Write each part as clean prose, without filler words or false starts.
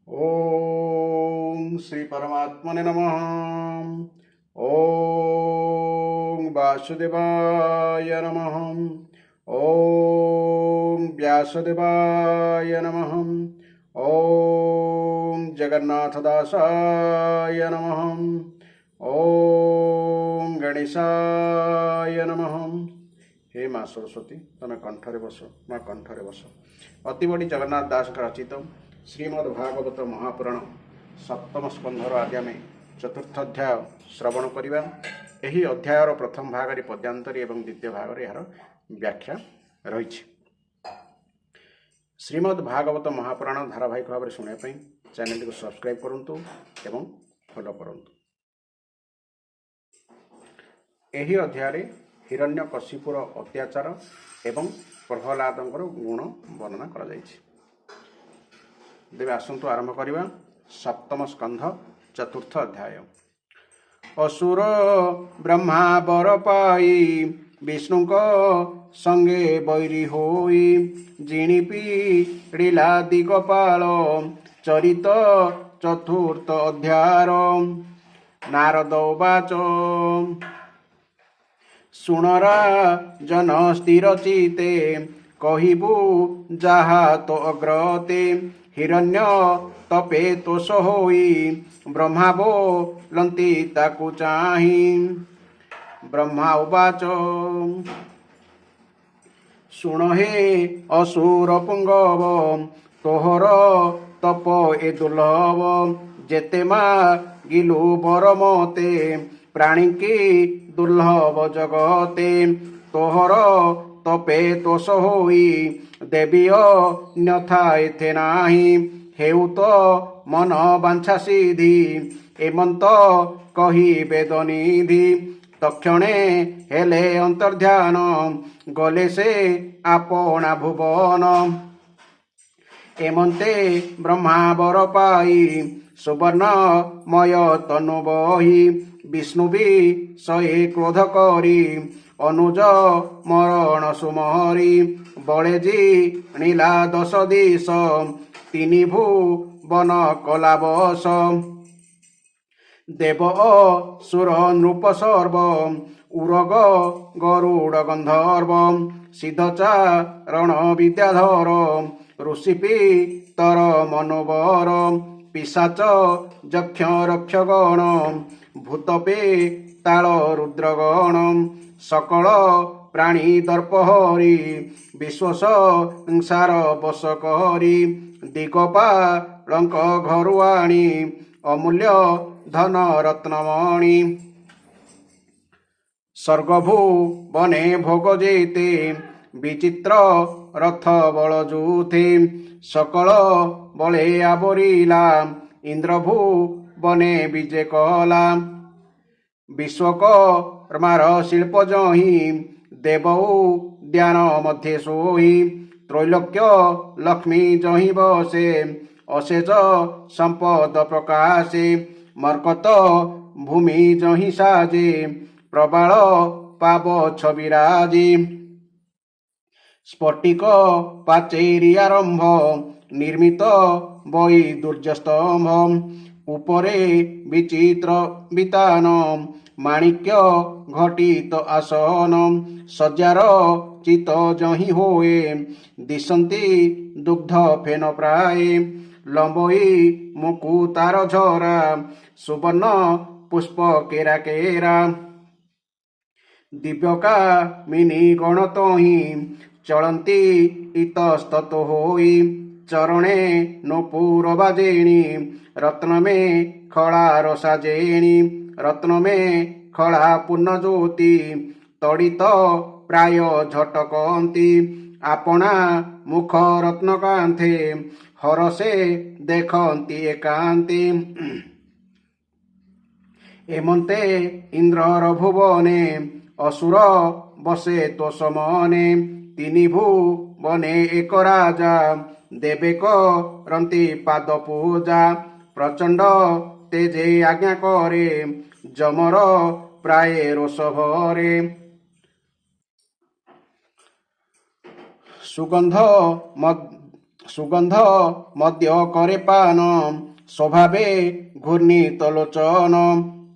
ओम श्री परमात्मने नमः। ओम वासुदेवाय नमः। ओम व्यासदेवाय नमः। ओम जगन्नाथदासाय नमः। ओम गणेशाय नमः। हे माँ सरस्वती तमें कंठरे बस, माँ कंठरे बस। अति बड़ी जगन्नाथ दास रचित श्रीमद्भागवत महापुराण सप्तम स्कंधर आदि आम चतुर्थ अध्याय श्रवण करवा। यही अध्यायर प्रथम भाग पद्यांतरी एवं द्वितीय भाग यार व्याख्या रही। श्रीमद्भागवत महापुराण धारावाहिक भाव में शुणापी चैनल को सब्सक्राइब करूँ एवं फॉलो करूँ। यही अध्याय हिरण्यकशिपुर अत्याचार एवं प्रहलादंकर गुण वर्णना कर तेरे आसतु आरंभ करवा। सप्तम स्कंध चतुर्थ अध्याय। असुर ब्रह्मा बर पाई विष्णु को संगे बैरी होई जिणिपी लीला दिगपाल चरित चतुर्थ अध्याय। नारद उवाच सुणरा जन स्थिर चिते कहिबु जाहा तो अग्रते हिरण्य तपे तोष होई ब्रह्मा बोलंती ताकु चाहि। ब्रह्मा उवाच सुण हे असुर पुंगव तोहर तप ए दुर्लभ जेते गिलु बर मते प्राणी की दुर्लभ जगते तोहर तपे तोष होई देवी अन्यथा एथे नाही हेउ तो मन बांछा सिद्धि एमंत कही वेदनिधि तक्षणे हेले अंतर्ध्यान गले से आपणा भुवन एमंते ब्रह्मा बर पाई सुवर्णमय तनु बही विष्णु भी सहे क्रोध करी अनुज मरण सुमहरी बड़े जी नीला दश दिश तीनि भुवन कला बस देव सुर नृप सर्व उरग गरुड़ गंधर्व सिद्धचारण विद्याधर ऋषिपी तर मनोबर पिशाच यक्ष रक्षगण भूतपे ताल रुद्रगण सकल प्राणी दर्पहरी विश्व संसार बस करी दिगपालंक घरुआणी अमूल्य धन रत्नमणि सर्गभू बने भोग जेते विचित्र रथ बल जूथे सकल बले आवरिला इंद्रभू बने विजय कला विश्वकर्मार शिल्प जही देवऊ द्यान मध्य सोही त्रैलोक्य लक्ष्मी जही बसे अशेष संपद प्रकाशे मर्कत भूमि जही साजे प्रबाल पाव छविराजी स्फटिक पाचेरी आरंभ निर्मित बई दुर्जस्तंभ उपरे विचित्र वितान माणिक्य घटित आसन सज्जार चित जही होए दिशंती दुग्ध फेन प्राय लंबई मुकुतार झरा सुवर्ण पुष्प केरा केरा दिव्यका मिनी गणतहि चलती इतस्तत होई चरणे नूपुर बाजेणी रत्न में खड़ा रसाजेणी रत्न में खड़ा पूर्ण ज्योति तड़ित प्राय झटकती आपना मुख रत्न कांथे हरसे देखती एकांती एमंते इंद्रर भुवने असुर बसे तो समने तीनि भुवने एक राजा देवे करती पाद पूजा प्रचंड तेजे आज्ञा करे जमर प्राय रोष भरे सुगंध ସୁଗନ୍ଧ ମଦ୍ୟ କରେ ପାନ ସ୍ୱଭାବେ ଘୂର୍ଣ୍ଣିତଲୋଚନ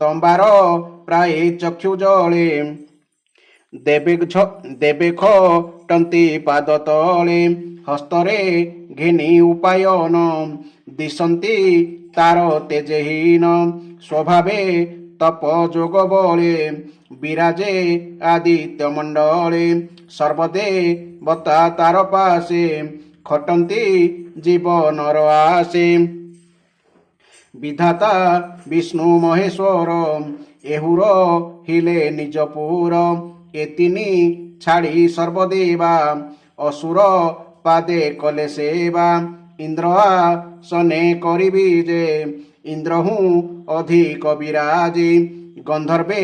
ତମ୍ବାର ପ୍ରାୟ ଚକ୍ଷୁ ଜଳେ ଦେବେ ଖଟନ୍ତି ପାଦ ତଳେ ହସ୍ତରେ ଘେନି ଉପାୟନ ଦିଶନ୍ତି ତାର ତେଜହୀନ ସ୍ୱଭାବେ ତପ ଯୋଗ ବଳେ ବିରାଜେ ଆଦିତ୍ୟ ମଣ୍ଡଳେ ସର୍ବଦେବତା ତାର ପାଶେ ଖଟନ୍ତି ଜୀବନର ଆଶେ ବିଧାତା ବିଷ୍ଣୁ ମହେଶ୍ୱର ଏହୁର ହିଲେ ନିଜପୁର ଏ ତିନି ଛାଡ଼ି ସର୍ବଦେବା ଅସୁର ପାଦେ କଲେ ସେବା ଇନ୍ଦ୍ର ଆସନେ କରିବି ଯେ ଇନ୍ଦ୍ର ହୁଁ ଅଧିକ ବିରାଜେ ଗନ୍ଧର୍ବେ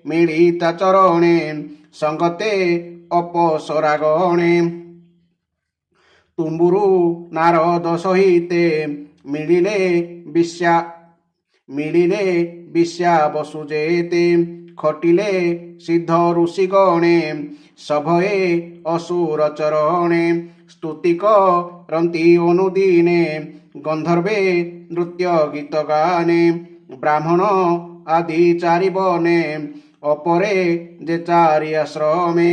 ମିଳିତା ଚରଣେ ସଙ୍ଗତେ ଅପସରାଗଣେ ତୁମ୍ବୁରୁ ନାରଦ ସହିତେ ମିଳିଲେ ବିଶ୍ୟା ବସୁ ଯେତେ ଖଟିଲେ ସିଦ୍ଧ ଋଷିଗଣେ ସଭଏ ଅସୁର ଚରଣେ ସ୍ତୁତି କରନ୍ତି ଅନୁଦିନେ ଗନ୍ଧର୍ବେ ନୃତ୍ୟ ଗୀତ ଗାନେ ବ୍ରାହ୍ମଣ ଆଦି ଚାରି ବନେ ଅପରେ ଯେ ଚାରି ଆଶ୍ରମେ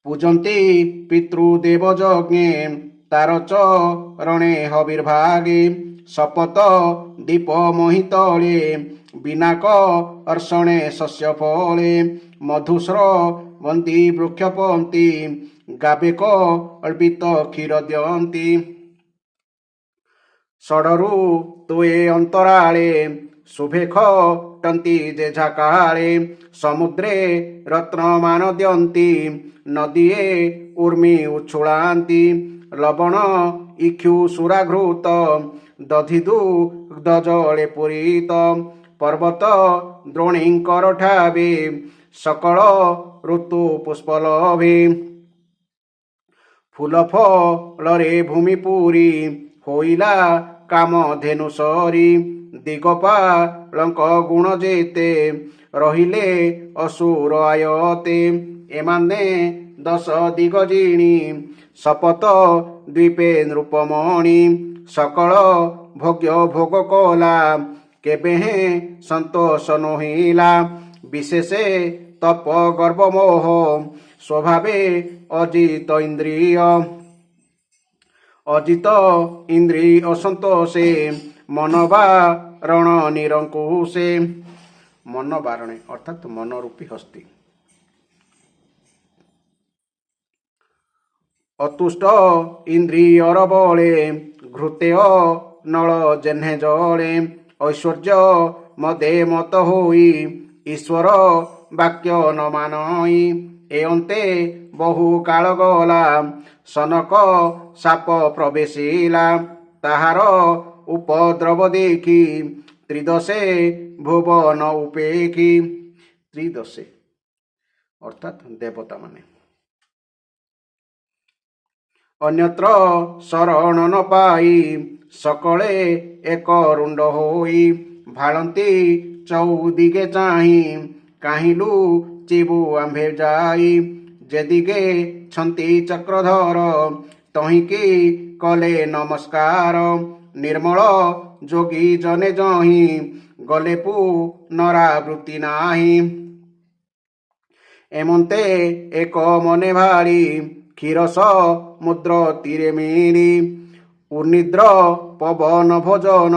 ପୂଜନ୍ତି ପିତୃଦେବ ଯଜ୍ଞେ ତାର ଚରଣେ ହବିର୍ଭାଗେ ଶପଥ ଦୀପ ମୋହିତଳେ ବିନାକ ଅର୍ଷଣେ ଶସ୍ୟ ଫଳେ ମଧୁସ୍ରବନ୍ତୀ ବୃକ୍ଷପନ୍ତି ଗାବେକ ଅଳ୍ପିତ କ୍ଷୀର ଦିଅନ୍ତି ଷଡ଼ରୁ ତୁଏ ଅନ୍ତରାଳେ ଶୁଭେ ଖଟନ୍ତି ଯେ ଝାକାଳେ ସମୁଦ୍ରେ ରତ୍ନମାନ ଦିଅନ୍ତି ନଦୀଏ ଉର୍ମି ଉଛୁଳାନ୍ତି ଲବଣ ଇକ୍ଷୁ ସୁରାଘୃତ ଦଧି ଦୁଗ୍ଧ ଜଳେ ପୂରିତ ପର୍ବତ ଦ୍ରୋଣୀଙ୍କର ଠାବେ ସକଳ ଋତୁ ପୁଷ୍ପଲଭେ ଫୁଲ ଫଳରେ ଭୂମି ପୁରୀ ହୋଇଲା କାମଧେନୁ ସରି ଦିଗପାଳଙ୍କ ଗୁଣ ଯେତେ ରହିଲେ ଅସୁର ଆୟତେ ଏମାନେ 10 ଦିଗ ଜିଣି ଶପଥ ଦ୍ୱୀପେ ନୃପମଣି ସକଳ ଭୋଗ୍ୟ ଭୋଗ କଲା କେବେ ହେଁ ସନ୍ତୋଷ ନୋହିଲା ବିଶେଷେ ତପ ଗର୍ବ ମୋହ ସ୍ୱଭାବେ ଅଜିତ ଇନ୍ଦ୍ରିୟ ଅସନ୍ତୋଷେ ମନବାରଣ ନିରଙ୍କୁଶେ ମନବାରଣେ ଅର୍ଥାତ୍ ମନରୂପୀ ହସ୍ତି ଅତୁଷ୍ଟ ଇନ୍ଦ୍ରିୟର ବଳେ ଘୃତେୟ ନଳ ଜେହ୍ନେ ଜଳେ ଐଶ୍ୱର୍ଯ୍ୟ ମଦେ ମତ ହୋଇ ଈଶ୍ୱର ବାକ୍ୟ ନ ମାନଇ ଏ ଅନ୍ତେ ବହୁ କାଳ ଗଲା ସନକ ସାପ ପ୍ରବେଶିଲା ତାହାର ଉପଦ୍ରବ ଦେଖି ତ୍ରିଦଶେ ଭୁବନ ଉପେକ୍ଷି ତ୍ରିଦଶେ ଅର୍ଥାତ୍ ଦେବତାମାନେ ଅନ୍ୟତ୍ର ଶରଣ ନ ପାଇ ସକଳେ ଏକ ରୁଣ୍ଡ ହୋଇ ଭାଳନ୍ତି ଚଉଦିଗେ ଚାହିଁ କାହିଁଲୁ ଚିବୁ ଆମ୍ଭେ ଯାଇ ଯେଦିଗେ ଛନ୍ତି ଚକ୍ରଧର ତହିଁକି କଲେ ନମସ୍କାର ନିର୍ମଳ ଯୋଗୀ ଜନେ ଜହିଁ ଗଲେ ପୁନରାବୃତ୍ତି ନାହିଁ ଏମନ୍ତେ ଏକ ମନେ ଭାଳି କ୍ଷୀରସ ମୁଦ୍ର ତୀରେ ମିଳି ଉର୍ନିଦ୍ର ପବନ ଭୋଜନ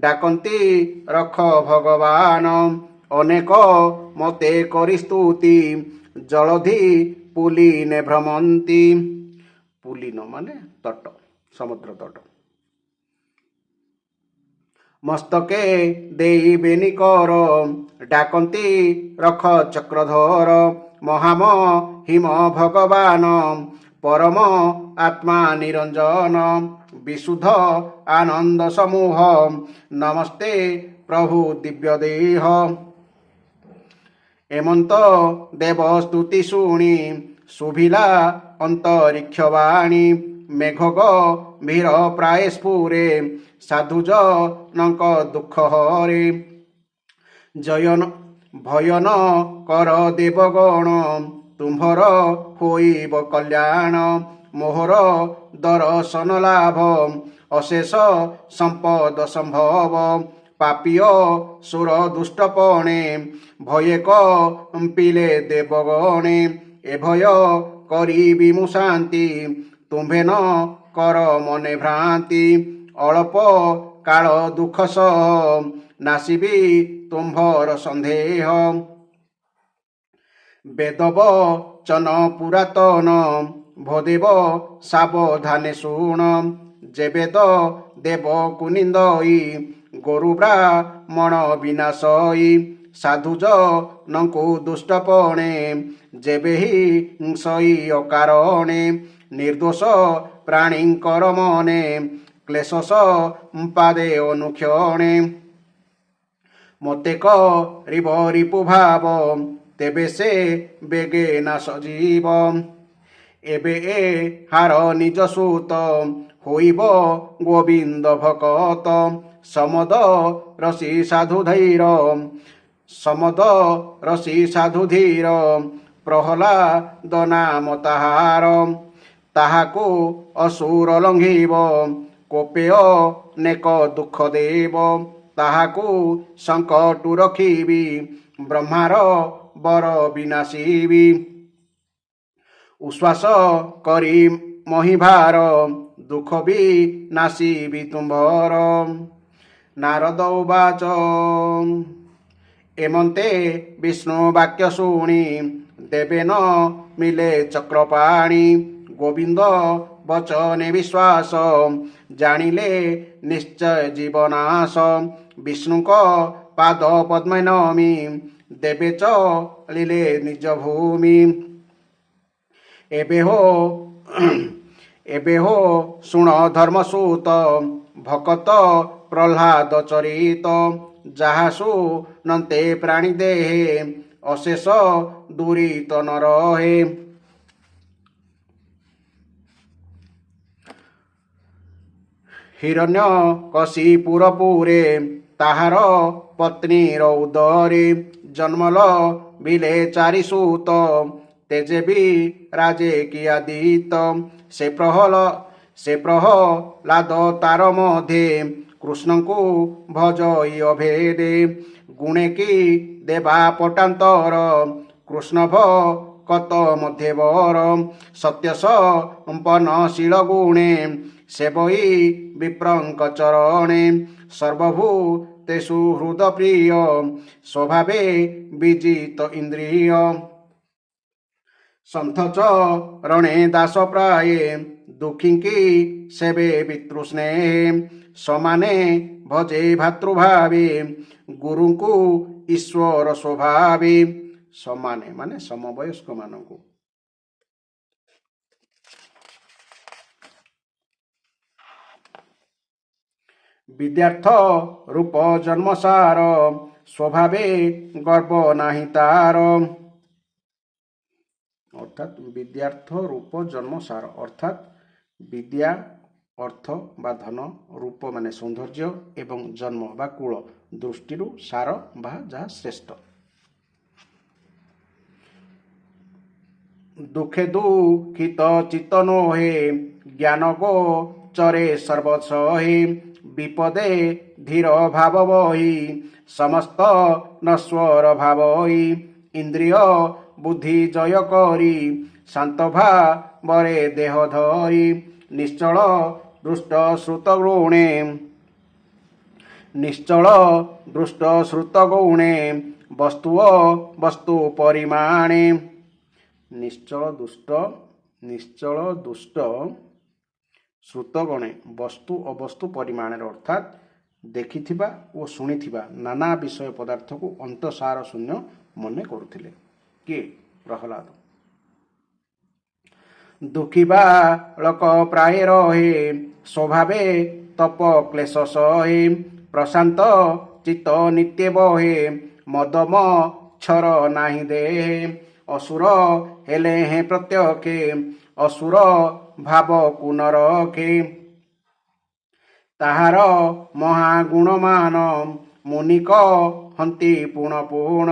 ଡାକନ୍ତି ରଖ ଭଗବାନ ଅନେକ ମତେ କରି ସ୍ତୁତି ଜଳଧି ପୁଲିନେ ଭ୍ରମନ୍ତି ପୁଲିନ ମାନେ ତଟ ସମୁଦ୍ର ତଟ ମସ୍ତକେ ଦେଇ ବେନିକର ଡାକନ୍ତି ରଖ ଚକ୍ରଧର ମହାମ ହିମ ଭଗବାନ ପରମ ଆତ୍ମା ନିରଞ୍ଜନ ବିଶୁଦ୍ଧ ଆନନ୍ଦ ସମୂହ ନମସ୍ତେ ପ୍ରଭୁ ଦିବ୍ୟ ଦେହ ଏମନ୍ତ ଦେବ ସ୍ତୁତି ଶୁଣି ଶୁଭିଲା ଅନ୍ତରିକ୍ଷ ବାଣୀ ମେଘ ଗମ୍ଭୀର ପ୍ରାୟ ସ୍ଫୁରେ ସାଧୁଜନଙ୍କ ଦୁଃଖ ହରେ ଭୟନ କର ଦେବଗଣ ତୁମ୍ଭର ହୋଇବ କଲ୍ୟାଣ ମୋହର ଦର୍ଶନ ଲାଭ ଅଶେଷ ସମ୍ପଦ ସମ୍ଭବ ପାପୀୟ ସୁର ଦୁଷ୍ଟପଣେ ଭୟେ କମ୍ପିଲେ ଦେବଗଣେ ଏଭୟ କରିବି ମୁଁ ଶାନ୍ତି ତୁମ୍ଭେ ନ କର ମନେ ଭ୍ରାନ୍ତି ଅଳ୍ପ କାଳ ଦୁଃଖ ସହ ନାସିବି ତୁମ୍ଭର ସନ୍ଦେହ ବେଦବଚନ ପୁରାତନ ଭଦେବ ସାବଧାନେ ଶୁଣ ଯେବେଦ ଦେବ କୁନିନ୍ଦଇ ଗୋରୁ ବ୍ରାହ୍ମଣ ବିନାଶଇ ସାଧୁଜନଙ୍କୁ ଦୁଷ୍ଟପଣେ ଯେବେ ହିଂସଇ ଅକାରଣେ ନିର୍ଦୋଷ ପ୍ରାଣୀଙ୍କର ମନେ କ୍ଲେଶ ସମ୍ପାଦେ ଅନୁକ୍ଷଣେ ମୋତେ କରିବ ରିପୁ ଭାବ ତେବେ ସେ ବେଗେ ନାଶ ଜୀବ ଏବେ ଏ ହାର ନିଜ ସୁତ ହୋଇବ ଗୋବିନ୍ଦ ଭକତ ସମଦ ରସି ସାଧୁ ଧୀର ସମଦ ରସି ସାଧୁ ଧୀର ପ୍ରହ୍ଲାଦ ନାମ ତାହାର ତାହାକୁ ଅସୁର ଲଙ୍ଘିବ କୋପେୟ ନେକ ଦୁଃଖ ଦେବ ତାହାକୁ ସଙ୍କଟୁ ରଖିବି ବ୍ରହ୍ମାର ବର ବିନାଶିବି ଉଶ୍ୱାସ କରି ମହିଭାର ଦୁଃଖ ବି ନାଶିବି ତୁମ୍ଭର ନାରଦ ଉବାଚ ଏମନ୍ତେ ବିଷ୍ଣୁ ବାକ୍ୟ ଶୁଣି ଦେବେ ନ ମିଲେ ଚକ୍ରପାଣି ଗୋବିନ୍ଦ ବଚନେ ବିଶ୍ୱାସ ଜାଣିଲେ ନିଶ୍ଚୟ ଜୀବନାଶ ବିଷ୍ଣୁଙ୍କ ପାଦ ପଦ୍ମେ ନମି ଦେବେ ଚଳିଲେ ନିଜ ଭୂମି ଏବେ ହୋ ଶୁଣ ଧର୍ମସୂତ ଭକତ ପ୍ରହ୍ଲାଦ ଚରିତ ଯାହା ଶୁଣନ୍ତେ ପ୍ରାଣୀ ଦେହେ ଅଶେଷ ଦୂରିତ ନ ରହେ ହିରଣ୍ୟ କଶିପୁରପୁରେ ତାହାର ପତ୍ନୀର ଉଦରେ ଜନ୍ମଲ ବିଲେ ଚାରି ସୂତ ତେଜେ ବି ରାଜେ କିଆଦିତ ସେ ପ୍ରହ୍ଲାଦ ତାର ମଧ୍ୟେ କୃଷ୍ଣଙ୍କୁ ଭଜଇ ଅଭେଦେ ଗୁଣେ କି ଦେବା ପଟାନ୍ତର କୃଷ୍ଣ ଭକତ ମଧ୍ୟବର ସତ୍ୟ ସମ୍ପନ୍ନଶୀଳ ଗୁଣେ ସେବଇ ବିପ୍ରଙ୍କ ଚରଣେ ସର୍ବଭୂତେଷୁ ହୃଦ ପ୍ରିୟ ସ୍ୱଭାବେ ବିଜିତ ଇନ୍ଦ୍ରିୟ ସନ୍ଥ ଚରଣେ ଦାସ ପ୍ରାୟେ ଦୁଃଖୀଙ୍କି ସେବେ ପିତୃସ୍ନେହେ ସମାନେ ଭଜେ ଭାତୃଭାବେ ଗୁରୁଙ୍କୁ ଈଶ୍ୱର ସ୍ୱଭାବେ ସମାନେ ମାନେ ସମବୟସ୍କ ମାନଙ୍କୁ ବିଦ୍ୟାର୍ଥ ରୂପ ଜନ୍ମସାର ସ୍ୱଭାବେ ଗର୍ବ ନାହିଁ ତାର অর্থাৎ বিদ্যার্থ রূপ জন্ম সার অর্থাৎ বিদ্যা অর্থ বা ধন রূপ মানে সৌন্দর্য এবং জন্ম বা কূল দৃষ্টির সার বা যা শ্রেষ্ঠ দুঃখে দুঃখিত চিত্ত নোহে জ্ঞান গোচরে সর্বসহে বিপদে ধীর ভাব বহি সমস্ত নশ্বর ভাবই ইন্দ্রিয় বুদ্ধি জয় করি শান্ত ভাবরে দেহ ধরি নিশ্চল দৃষ্ট শ্রুত গুণে নিশ্চল দৃষ্ট শ্রুত গুণে বস্তু বস্তু পরিমাণে নিশ্চল দুষ্ট ଶ୍ରୁତଗଣେ ବସ୍ତୁ ଅବସ୍ତୁ ପରିମାଣରେ ଅର୍ଥାତ୍ ଦେଖିଥିବା ଓ ଶୁଣିଥିବା ନାନା ବିଷୟ ପଦାର୍ଥକୁ ଅନ୍ତଃସାର ଶୂନ୍ୟ ମନେ କରୁଥିଲେ କିଏ ପ୍ରହ୍ଲାଦ ଦୁଃଖୀ ବାଳକ ପ୍ରାୟ ରହେ ସ୍ୱଭାବେ ତପ କ୍ଲେଶ ସହେ ପ୍ରଶାନ୍ତ ଚିତ୍ତ ନିତ୍ୟ ବହେ ମଦମ ଛର ନାହିଁ ଦେହେ ଅସୁର ହେଲେ ହେଁ ପ୍ରତ୍ୟକ୍ଷେ ଅସୁର ଭାବକୁ ନ ରଖେ ତାହାର ମହାଗୁଣମାନ ମୁନିକ ହନ୍ତି ପୁଣ ପୁଣ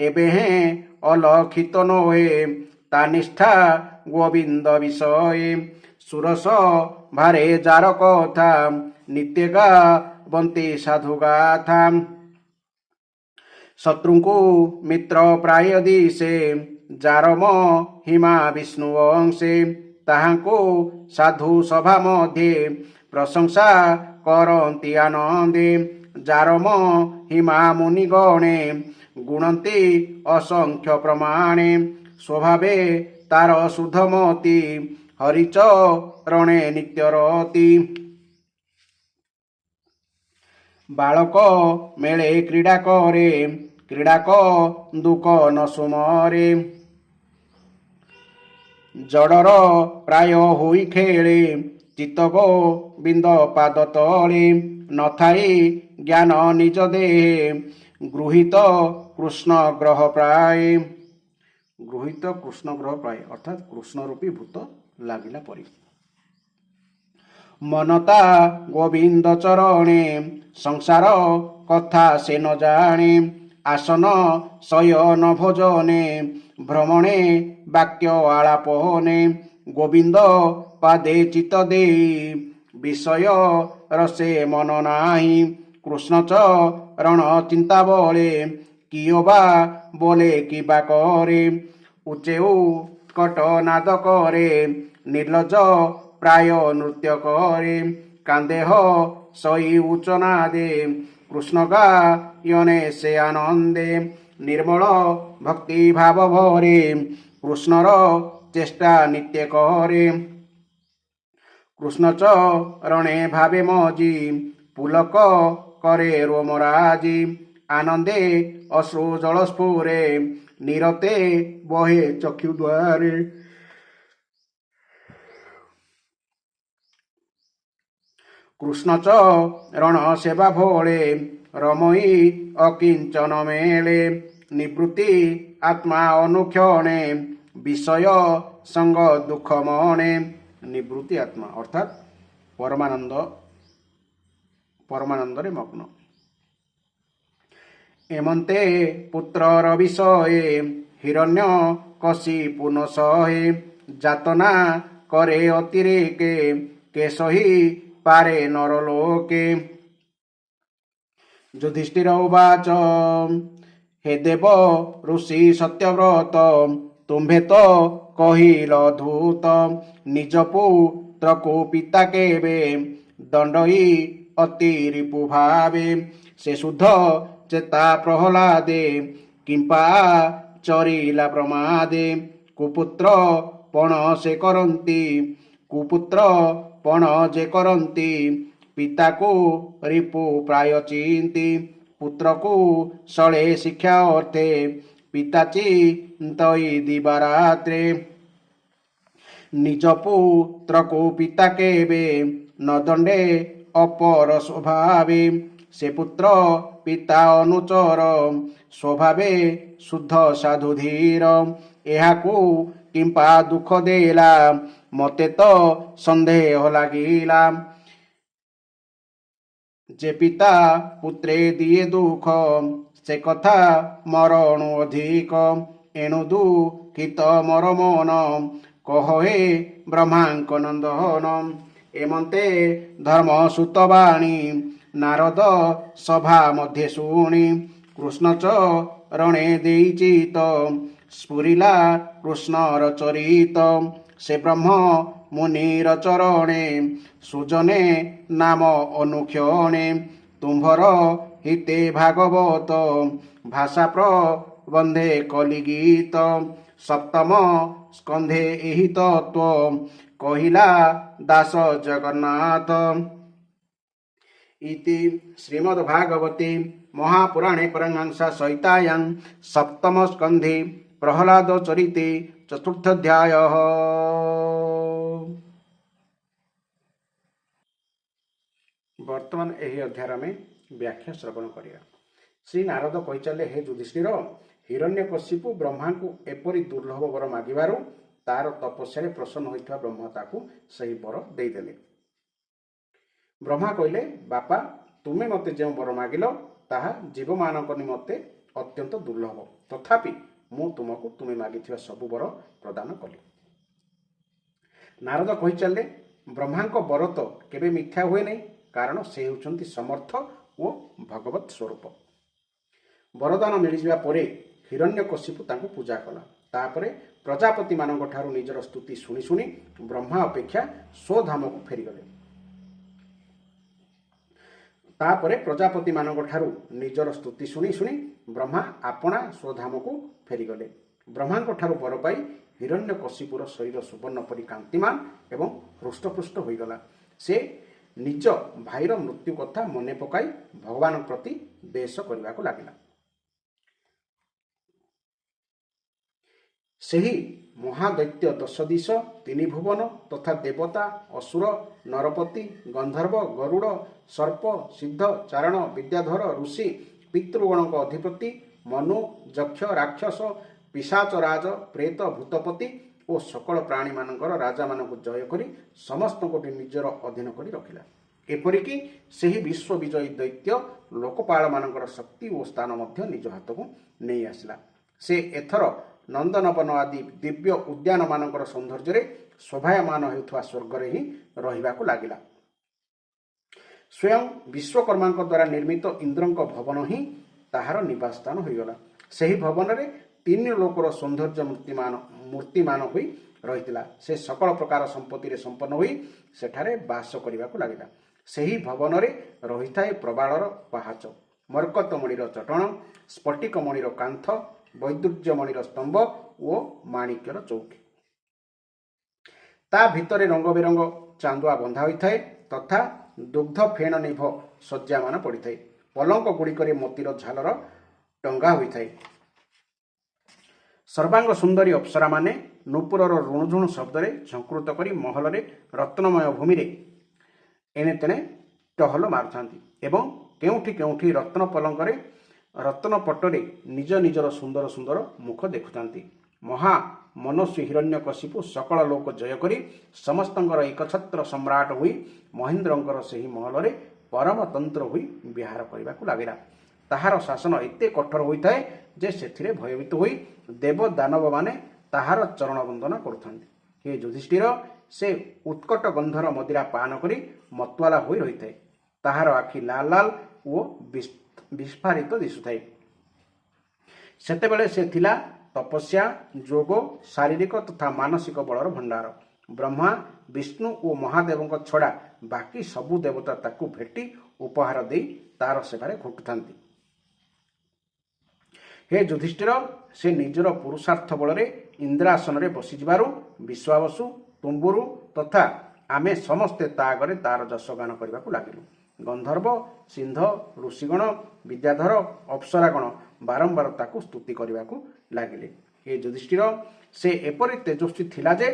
ଏବେ ହେଁ ଅଲକ୍ଷିତ ନୋହେ ତା ନିଷ୍ଠା ଗୋବିନ୍ଦ ବିଷୟେ ସୁରସ ଭାରେ ଯାର କଥା ନିତ୍ୟ ଗାବନ୍ତି ସାଧୁ ଗାଥା ଶତ୍ରୁଙ୍କୁ ମିତ୍ର ପ୍ରାୟ ଦିଶେ ଯାର ମହିମା ବିଷ୍ଣୁ ଅଂଶେ ତାହାଙ୍କୁ ସାଧୁ ସଭା ମଧ୍ୟେ ପ୍ରଶଂସା କରନ୍ତି ଆନନ୍ଦେ ଯାର ମହିମା ମୁନି ଗଣେ ଗୁଣନ୍ତି ଅସଂଖ୍ୟ ପ୍ରମାଣେ ସ୍ୱଭାବେ ତାର ଶୁଦ୍ଧମତି ହରିଚରଣେ ନିତ୍ୟରତି ବାଳକ ମେଳେ କ୍ରୀଡ଼ା କରେ କ୍ରୀଡ଼ାକ ଦୁଃଖ ନ ସୁମରେ ଜଡ଼ର ପ୍ରାୟ ହୋଇ ଖେଳେ ଚିତ୍ତ ଗୋବିନ୍ଦ ପାଦ ତଳେ ନଥାଇ ଜ୍ଞାନ ନିଜ ଦେହେ ଗୃହୀତ କୃଷ୍ଣ ଗ୍ରହ ପ୍ରାୟ ଗୃହୀତ କୃଷ୍ଣ ଗ୍ରହ ପ୍ରାୟ ଅର୍ଥାତ୍ କୃଷ୍ଣ ରୂପୀ ଭୂତ ଲାଗିଲା ପରି ମନତା ଗୋବିନ୍ଦ ଚରଣେ ସଂସାର କଥା ସେ ନ ଜାଣେ ଆସନ ଶୟନ ଭୋଜନେ ଭ୍ରମଣେ ବାକ୍ୟ ଆଳାପନେ ଗୋବିନ୍ଦ ପାଦେ ଚିତ୍ତ ଦେଇ ବିଷୟ ରସେ ମନ ନାହିଁ କୃଷ୍ଣ ଚରଣ ଚିନ୍ତା ବଳେ କିଏ ବା ବୋଲେ କିବା କରେ ଉଚ୍ଚେ ଉତ୍କଟ ନାଦ କରେ ନିର୍ଲଜ ପ୍ରାୟ ନୃତ୍ୟ କରେ କାନ୍ଦେହ ସଇ ଉଚ୍ଚନାଦେ କୃଷ୍ଣ ଗାୟନେ ସେ ଆନନ୍ଦେ ନିର୍ମଳ ଭକ୍ତି ଭାବ ଭରେ କୃଷ୍ଣର ଚେଷ୍ଟା ନିତ୍ୟ କରେ କୃଷ୍ଣ ଚରଣେ ଭାବେ ମଜି ପୁଲକ করে রোমরাজি আনন্দে অশ্রু জলস্ফুরে নিরতে বহে চক্ষু দ্বারে কৃষ্ণ চরণ সেবা ভোলে রময়ী অকিঞ্চন মেলে নিবৃত্তি আত্মা অনুক্ষণে বিষয় সঙ্গ দুঃখ মনে নিবৃত্তি আত্মা অর্থাৎ পরমানন্দরে মগ্ন এমন্তে পুত্রর বিষয়ে হিরণ্য কশিপু ন সহে যাতনা করে অতিরেকে কে সহি পারে নরলোকে যুধিষ্ঠির উবাচ হে দেব ঋষি সত্যব্রত তুম্ভে তো কহিল ধূত নিজ পুত্রକୁ পিতা কেবে দণ্ডই অতি রিপু ভাবে সে শুদ্ধ চেতা প্রহ্লাদে কিম্পা চরিলা প্রমাদে কুপুত্র পণ সে করନ୍ତି কুপুত্র পণ যে করନ୍ତି পিতাକୁ রিপু প্রায় চিন্তি পুত্রକୁ সଳେ শিক্ষা অর্থে পিতা চিন্তই দিবারাত্রে নিজ পুত্রକୁ পিতা কেবে ন দণ্ডে অপর স্বভাবে সে পুত্র পিতা অনুচর স্বভাবে শুদ্ধ সাধু ধীর এহাକୁ কিম্পা দুঃখ দেলা মতে তো সন্দেহ লাগিলা যে পিতা পুত্রে দিয়ে দুঃখ সে কথা মরণ অধিক এণু দুঃখিত মর মন কহ হে ব্রহ্মাঙ্ক নন্দন এমন্তে ধর্ম সুতবাণী নারদ সভা মধ্যে শুনি কৃষ্ণ চরণে দেইচিত স্ফুরিলা কৃষ্ণর চরিত সে ব্রহ্ম মুনির চরণে সুজনে নাম অনুক্ষণে তুম্ভর হিতে ভাগবত ভাষা প্রবন্ধে কলিগীত সপ্তম স্কন্ধে ଏହି তত্ত্ব কহিলা দাস জগন্নাথ ইতি শ্রীমদ্ভাগবতে মহাপুরাণে পরমহংসা সহিতায়াং সপ্তম স্কন্ধে প্রহ্লাদ চরিতে চতুর্থোধ্যায়। ବର୍ତ୍ତମାନ ଏହି ଅଧ୍ୟାୟରେ ଆମେ ବ୍ୟାଖ୍ୟା ଶ୍ରବଣ କରିବା। ଶ୍ରୀ ନାରଦ କହିଚାଲେ, ହେ ଯୁଧିଷ୍ଠିର, ହିରଣ୍ୟକଶିପୁ ବ୍ରହ୍ମାଙ୍କୁ ଏପରି ଦୁର୍ଲଭ ବର ମାଗିବାରୁ ତାର ତପସ୍ୟାରେ ପ୍ରସନ୍ନ ହୋଇଥିବା ବ୍ରହ୍ମା ତାକୁ ସେହି ବର ଦେଇଦେଲେ। ବ୍ରହ୍ମା କହିଲେ, ବାପା, ତୁମେ ମୋତେ ଯେଉଁ ବର ମାଗିଲ ତାହା ଜୀବମାନଙ୍କ ନିମନ୍ତେ ଅତ୍ୟନ୍ତ ଦୁର୍ଲଭ, ତଥାପି ମୁଁ ତୁମକୁ ତୁମେ ମାଗିଥିବା ସବୁ ବର ପ୍ରଦାନ କଲି। ନାରଦ କହି ଚାଲିଲେ, ବ୍ରହ୍ମାଙ୍କ ବର ତ କେବେ ମିଥ୍ୟା ହୁଏ ନାହିଁ, କାରଣ ସେ ହେଉଛନ୍ତି ସମର୍ଥ ଓ ଭଗବତ ସ୍ୱରୂପ। ବରଦାନ ମିଳିଯିବା ପରେ ହିରଣ୍ୟକଶିପୁ ତାଙ୍କୁ ପୂଜା କଲା। ତାପରେ ପ୍ରଜାପତିମାନଙ୍କ ଠାରୁ ନିଜର ସ୍ତୁତି ଶୁଣି ଶୁଣି ବ୍ରହ୍ମା ଅପେକ୍ଷା ସ୍ୱଧାମକୁ ଫେରିଗଲେ। ତାପରେ ପ୍ରଜାପତିମାନଙ୍କ ଠାରୁ ନିଜର ସ୍ତୁତି ଶୁଣି ଶୁଣି ବ୍ରହ୍ମା ଆପଣା ସ୍ୱଧାମକୁ ଫେରିଗଲେ। ବ୍ରହ୍ମାଙ୍କ ଠାରୁ ବର ପାଇ ହିରଣ୍ୟକଶିପୁର ଶରୀର ସୁବର୍ଣ୍ଣ ପରି କାନ୍ତିମାନ ଏବଂ ହୃଷ୍ଟପୃଷ୍ଟ ହୋଇଗଲା। ସେ ନିଜ ଭାଇର ମୃତ୍ୟୁ କଥା ମନେ ପକାଇ ଭଗବାନଙ୍କ ପ୍ରତି ବେଶ କରିବାକୁ ଲାଗିଲା। ସେହି ମହାଦୈତ୍ୟ ଦଶଦିଶ, ତିନି ଭୁବନ ତଥା ଦେବତା, ଅସୁର, ନରପତି, ଗନ୍ଧର୍ବ, ଗରୁଡ଼, ସର୍ପ, ସିଦ୍ଧ, ଚାରଣ, ବିଦ୍ୟାଧର, ଋଷି, ପିତୃଗଣଙ୍କ ଅଧିପତି, ମନୁ, ଯକ୍ଷ, ରାକ୍ଷସ, ପିଶାଚରାଜ, ପ୍ରେତ, ଭୂତପତି ଓ ସକଳ ପ୍ରାଣୀମାନଙ୍କର ରାଜାମାନଙ୍କୁ ଜୟ କରି ସମସ୍ତଙ୍କୁ ନିଜର ଅଧୀନ କରି ରଖିଲା। ଏପରିକି ସେହି ବିଶ୍ୱ ବିଜୟୀ ଦୈତ୍ୟ ଲୋକପାଳମାନଙ୍କର ଶକ୍ତି ଓ ସ୍ଥାନ ମଧ୍ୟ ନିଜ ହାତକୁ ନେଇ ଆସିଲା। ସେ ଏଥର ନନ୍ଦନବନ ଆଦି ଦିବ୍ୟ ଉଦ୍ୟାନମାନଙ୍କର ସୌନ୍ଦର୍ଯ୍ୟରେ ଶୋଭାୟମାନ ହେଉଥିବା ସ୍ୱର୍ଗରେ ହିଁ ରହିବାକୁ ଲାଗିଲା। ସ୍ୱୟଂ ବିଶ୍ୱକର୍ମାଙ୍କ ଦ୍ୱାରା ନିର୍ମିତ ଇନ୍ଦ୍ରଙ୍କ ଭବନ ହିଁ ତାହାର ନିବାସ ସ୍ଥାନ ହୋଇଗଲା। ସେହି ଭବନରେ ତିନି ଲୋକର ସୌନ୍ଦର୍ଯ୍ୟ ମୂର୍ତ୍ତିମାନ ହୋଇ ରହିଥିଲା। ସେ ସକଳ ପ୍ରକାର ସମ୍ପତ୍ତିରେ ସମ୍ପନ୍ନ ହୋଇ ସେଠାରେ ବାସ କରିବାକୁ ଲାଗିଲା। ସେହି ଭବନରେ ରହିଥାଏ ପ୍ରବାଳର ପାହାଚ, ମରକତମଣିର ଚଟଣ, ସ୍ଫଟିକମଣିର କାନ୍ଥ, ବୈଦୁର୍ଯ୍ୟମଣିର ସ୍ତମ୍ଭ ଓ ମାଣିକ୍ୟର ଚୌକି। ତା ଭିତରେ ରଙ୍ଗ ବେରଙ୍ଗ ଚାନ୍ଦୁଆ ବନ୍ଧା ହୋଇଥାଏ ତଥା ଦୁଗ୍ଧ ଫେଣ ନିଭ ଶଯ୍ୟାମାନ ପଡ଼ିଥାଏ। ପଲଙ୍କ ଗୁଡ଼ିକରେ ମୋତିର ଝାଲର ଟଙ୍ଗା ହୋଇଥାଏ। ସର୍ବାଙ୍ଗ ସୁନ୍ଦରୀ ଅପ୍ସରାମାନେ ନୂପୁରର ରୁଣୁଝୁଣୁ ଶବ୍ଦରେ ଝଙ୍କୃତ କରି ମହଲରେ ରତ୍ନମୟ ଭୂମିରେ ଏଣେ ତେଣେ ଟହଲ ମାରୁଥାନ୍ତି ଏବଂ କେଉଁଠି କେଉଁଠି ରତ୍ନ ପଲଙ୍କରେ ରତ୍ନ ପଟରେ ନିଜ ନିଜର ସୁନ୍ଦର ସୁନ୍ଦର ମୁଖ ଦେଖୁଥାନ୍ତି। ମହା ମନସ୍ୱୀ ହିରଣ୍ୟକଶିପୁ ସକଳ ଲୋକ ଜୟ କରି ସମସ୍ତଙ୍କର ଏକଛତ୍ର ସମ୍ରାଟ ହୋଇ ମହେନ୍ଦ୍ରଙ୍କର ସେହି ମହଲରେ ପରମତନ୍ତ୍ର ହୋଇ ବିହାର କରିବାକୁ ଲାଗିଲା। ତାହାର ଶାସନ ଏତେ କଠୋର ହୋଇଥାଏ ଯେ ସେଥିରେ ଭୟଭୀତ ହୋଇ ଦେବ ଦାନବମାନେ ତାହାର ଚରଣ ବନ୍ଦନା କରୁଥାନ୍ତି। ହେ ଯୁଧିଷ୍ଠିର, ସେ ଉତ୍କଟ ଗନ୍ଧର ମଦିରା ପାନ କରି ମତୁଆଲା ହୋଇ ରହିଥାଏ। ତାହାର ଆଖି ଲାଲ ଲାଲ ଓ ବିସ୍ଫାରିତ ଦିଶୁଥାଏ। ସେତେବେଳେ ସେ ଥିଲା ତପସ୍ୟା, ଯୋଗ, ଶାରୀରିକ ତଥା ମାନସିକ ବଳର ଭଣ୍ଡାର। ବ୍ରହ୍ମା, ବିଷ୍ଣୁ ଓ ମହାଦେବଙ୍କ ଛଡ଼ା ବାକି ସବୁ ଦେବତା ତାକୁ ଭେଟି ଉପହାର ଦେଇ ତାର ସେବାରେ ଘଟୁଥାନ୍ତି। ହେ ଯୁଧିଷ୍ଠିର, ସେ ନିଜର ପୁରୁଷାର୍ଥ ବଳରେ ଇନ୍ଦ୍ରାସନରେ ବସିଯିବାରୁ ବିଶ୍ୱାବସୁ, ତୁମ୍ବୁରୁ ତଥା ଆମେ ସମସ୍ତେ ତା ଆଗରେ ତାର ଯଶଗାନ କରିବାକୁ ଲାଗିଲୁ। ଗନ୍ଧର୍ବ, ସିନ୍ଧ, ଋଷିଗଣ, ବିଦ୍ୟାଧର, ଅପ୍ସରାଗଣ ବାରମ୍ବାର ତାକୁ ସ୍ତୁତି କରିବାକୁ ଲାଗିଲେ। ହେ ଯୁଧିଷ୍ଠିର, ସେ ଏପରି ତେଜସ୍ୱୀ ଥିଲା ଯେ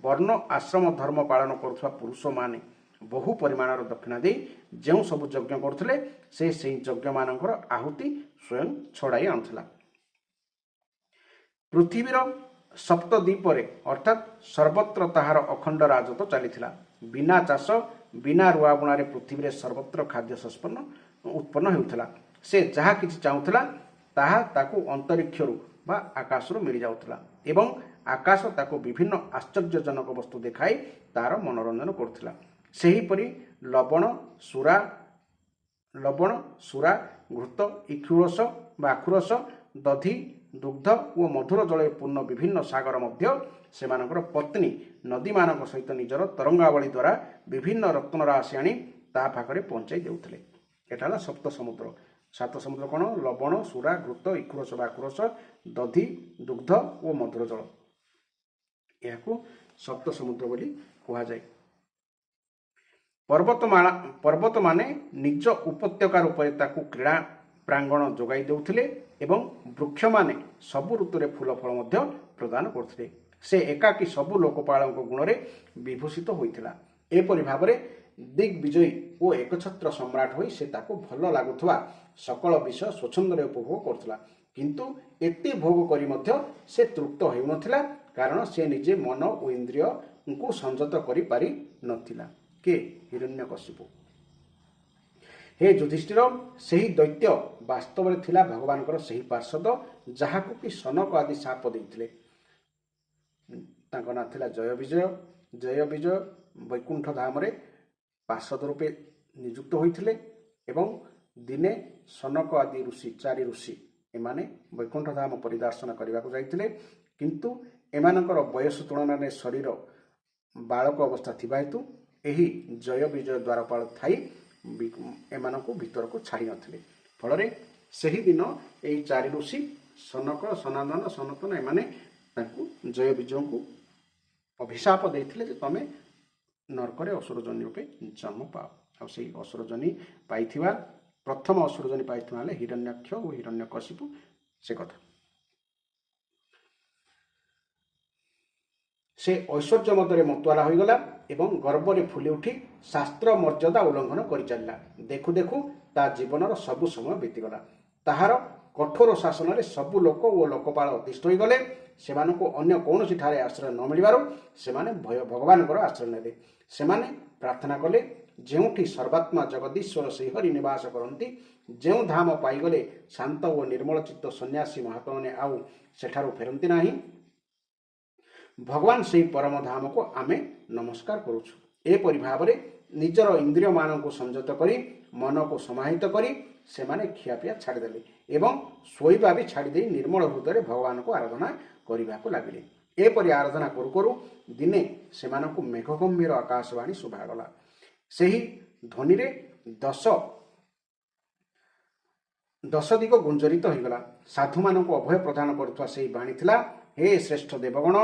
ବର୍ଣ୍ଣ ଆଶ୍ରମ ଧର୍ମ ପାଳନ କରୁଥିବା ପୁରୁଷମାନେ ବହୁ ପରିମାଣର ଦକ୍ଷିଣା ଦେଇ ଯେଉଁ ସବୁ ଯଜ୍ଞ କରୁଥିଲେ, ସେ ସେହି ଯଜ୍ଞମାନଙ୍କର ଆହୁତି ସ୍ୱୟଂ ଛଡ଼ାଇ ଆଣୁଥିଲା। ପୃଥିବୀର ସପ୍ତଦ୍ୱୀପରେ ଅର୍ଥାତ୍ ସର୍ବତ୍ର ତାହାର ଅଖଣ୍ଡ ରାଜତ୍ୱ ଚାଲିଥିଲା। ବିନା ଚାଷ, ବିନା ରୁଆବୁଣାରେ ପୃଥିବୀରେ ସର୍ବତ୍ର ଖାଦ୍ୟ ଉତ୍ପନ୍ନ ହେଉଥିଲା। ସେ ଯାହା କିଛି ଚାହୁଁଥିଲା ତାହା ତାକୁ ଅନ୍ତରିକ୍ଷରୁ ବା ଆକାଶରୁ ମିଳିଯାଉଥିଲା ଏବଂ ଆକାଶ ତାକୁ ବିଭିନ୍ନ ଆଶ୍ଚର୍ଯ୍ୟଜନକ ବସ୍ତୁ ଦେଖାଇ ତାର ମନୋରଞ୍ଜନ କରୁଥିଲା। ସେହିପରି ଲବଣ, ସୁରା, ଘୃତ, ଇକ୍ଷୁରସ ବା ଆଖୁରସ, ଦଧି, ଦୁଗ୍ଧ ଓ ମଧୁର ଜଳରେ ପୂର୍ଣ୍ଣ ବିଭିନ୍ନ ସାଗର ମଧ୍ୟ ସେମାନଙ୍କର ପତ୍ନୀ ନଦୀମାନଙ୍କ ସହିତ ନିଜର ତରଙ୍ଗାବଳୀ ଦ୍ୱାରା ବିଭିନ୍ନ ରତ୍ନରାଶି ଆଣି ତା ପାଖରେ ପହଞ୍ଚାଇ ଦେଉଥିଲେ। ଏଟା ହେଲା ସପ୍ତ ସମୁଦ୍ର। ସାତ ସମୁଦ୍ର କ'ଣ? ଲବଣ, ସୁରା, ଘୃତ, ଇକ୍ଷୁରସ ବା ଆଖୁରସ, ଦଧି, ଦୁଗ୍ଧ ଓ ମଧୁର ଜଳ। ଏହାକୁ ସପ୍ତ ସମୁଦ୍ର ବୋଲି କୁହାଯାଏ। ପର୍ବତମାନେ ନିଜ ଉପତ୍ୟକା ରୂପରେ ତାକୁ କ୍ରୀଡ଼ା ପ୍ରାଙ୍ଗଣ ଯୋଗାଇ ଦେଉଥିଲେ ଏବଂ ବୃକ୍ଷମାନେ ସବୁ ଋତୁରେ ଫୁଲ ଫଳ ମଧ୍ୟ ପ୍ରଦାନ କରୁଥିଲେ। ସେ ଏକାକୀ ସବୁ ଲୋକପାଳଙ୍କ ଗୁଣରେ ବିଭୂଷିତ ହୋଇଥିଲା। ଏପରି ଭାବରେ ଦିଗ୍ବିଜୟୀ ଓ ଏକଛତ୍ର ସମ୍ରାଟ ହୋଇ ସେ ତାକୁ ଭଲ ଲାଗୁଥିବା ସକଳ ବିଷୟ ସ୍ୱଚ୍ଛନ୍ଦରେ ଉପଭୋଗ କରୁଥିଲା। କିନ୍ତୁ ଏତେ ଭୋଗ କରି ମଧ୍ୟ ସେ ତୃପ୍ତ ହେଉନଥିଲା, କାରଣ ସେ ନିଜେ ମନ ଓ ଇନ୍ଦ୍ରିୟଙ୍କୁ ସଂଯତ କରିପାରି ନଥିଲା। କିଏ? ହିରଣ୍ୟକଶିପୁ। ହେ ଯୁଧିଷ୍ଠିର, ସେହି ଦୈତ୍ୟ ବାସ୍ତବରେ ଥିଲା ଭଗବାନଙ୍କର ସେହି ପାର୍ଷଦ, ଯାହାକୁ କି ସନକ ଆଦି ଶାପ ଦେଇଥିଲେ। ତାଙ୍କ ନାଁ ଥିଲା ଜୟ ବିଜୟ। ଜୟ ବିଜୟ ବୈକୁଣ୍ଠ ଧାମରେ ପାର୍ଷଦ ରୂପେ ନିଯୁକ୍ତ ହୋଇଥିଲେ ଏବଂ ଦିନେ ସନକ ଆଦି ଋଷି 4 ଋଷି ଏମାନେ ବୈକୁଣ୍ଠ ଧାମ ପରିଦର୍ଶନ କରିବାକୁ ଯାଇଥିଲେ, କିନ୍ତୁ ଏମାନଙ୍କର ବୟସ ତୁଳନାରେ ଶରୀର ବାଳକ ଅବସ୍ଥା ଥିବା ହେତୁ ଏହି ଜୟ ବିଜୟ ଦ୍ୱାରପାଳ ଥାଇ ଏମାନଙ୍କୁ ଭିତରକୁ ଛାଡ଼ି ନଥିଲେ। ଫଳରେ ସେହିଦିନ ଏହି 4 ଋଷି ସନକ, ସନାତନ, ସନାତନ ଏମାନେ ତାଙ୍କୁ ଜୟ ବିଜୟଙ୍କୁ ଅଭିଶାପ ଦେଇଥିଲେ ଯେ ତମେ ନରକରେ ଅସୁର ଜନି ରୂପେ ଜନ୍ମ ପାଅ। ଆଉ ସେଇ ଅସୁର ଜନି ପାଇଥିବା ପ୍ରଥମ ଅସୁର ଜନି ପାଇଥିବା ହେଲେ ହିରଣ୍ୟାକ୍ଷ ଓ ହିରଣ୍ୟକଶିପୁ ସେ କଥା। ସେ ଐଶ୍ୱର୍ଯ୍ୟ ମଧ୍ୟରେ ମତୁଆଲା ହୋଇଗଲା ଏବଂ ଗର୍ବରେ ଫୁଲି ଉଠି ଶାସ୍ତ୍ର ମର୍ଯ୍ୟାଦା ଉଲ୍ଲଂଘନ କରି ଚାଲିଲା। ଦେଖୁ ଦେଖୁ ତା ଜୀବନର ସବୁ ସମୟ ବିତିଗଲା। ତାହାର କଠୋର ଶାସନରେ ସବୁ ଲୋକ ଓ ଲୋକପାଳ ଅତିଷ୍ଠ ହୋଇଗଲେ। ସେମାନଙ୍କୁ ଅନ୍ୟ କୌଣସି ଠାରେ ଆଶ୍ରୟ ନ ମିଳିବାରୁ ସେମାନେ ଭଗବାନଙ୍କର ଆଶ୍ରୟ ନେଲେ। ସେମାନେ ପ୍ରାର୍ଥନା କଲେ, ଯେଉଁଠି ସର୍ବାତ୍ମା ଜଗଦୀଶ୍ୱର ଶ୍ରୀହରି ନିବାସ କରନ୍ତି, ଯେଉଁ ଧାମ ପାଇଗଲେ ଶାନ୍ତ ଓ ନିର୍ମଳ ଚିତ୍ତ ସନ୍ନ୍ୟାସୀ ମହାତ୍ମାମାନେ ଆଉ ସେଠାରୁ ଫେରନ୍ତି ନାହିଁ, ଭଗବାନ ସେହି ପରମ ଧାମକୁ ଆମେ ନମସ୍କାର କରୁଛୁ। ଏପରି ଭାବରେ ନିଜର ଇନ୍ଦ୍ରିୟମାନଙ୍କୁ ସଂଯତ କରି ମନକୁ ସମାହିତ କରି ସେମାନେ ଖିଆପିଆ ଛାଡ଼ିଦେଲେ ଏବଂ ଶୋଇବା ବି ଛାଡ଼ିଦେଇ ନିର୍ମଳ ହୃଦୟରେ ଭଗବାନଙ୍କୁ ଆରାଧନା କରିବାକୁ ଲାଗିଲେ। ଏପରି ଆରାଧନା କରୁ କରୁ ଦିନେ ସେମାନଙ୍କୁ ମେଘ ଗମ୍ଭୀର ଆକାଶବାଣୀ ଶୁଭାଗଲା। ସେହି ଧ୍ୱନିରେ ଦଶ ଦିଗ ଗୁଞ୍ଜରିତ ହୋଇଗଲା। ସାଧୁମାନଙ୍କୁ ଅଭୟ ପ୍ରଦାନ କରୁଥିବା ସେହି ବାଣୀ ଥିଲା, ହେ ଶ୍ରେଷ୍ଠ ଦେବଗଣ,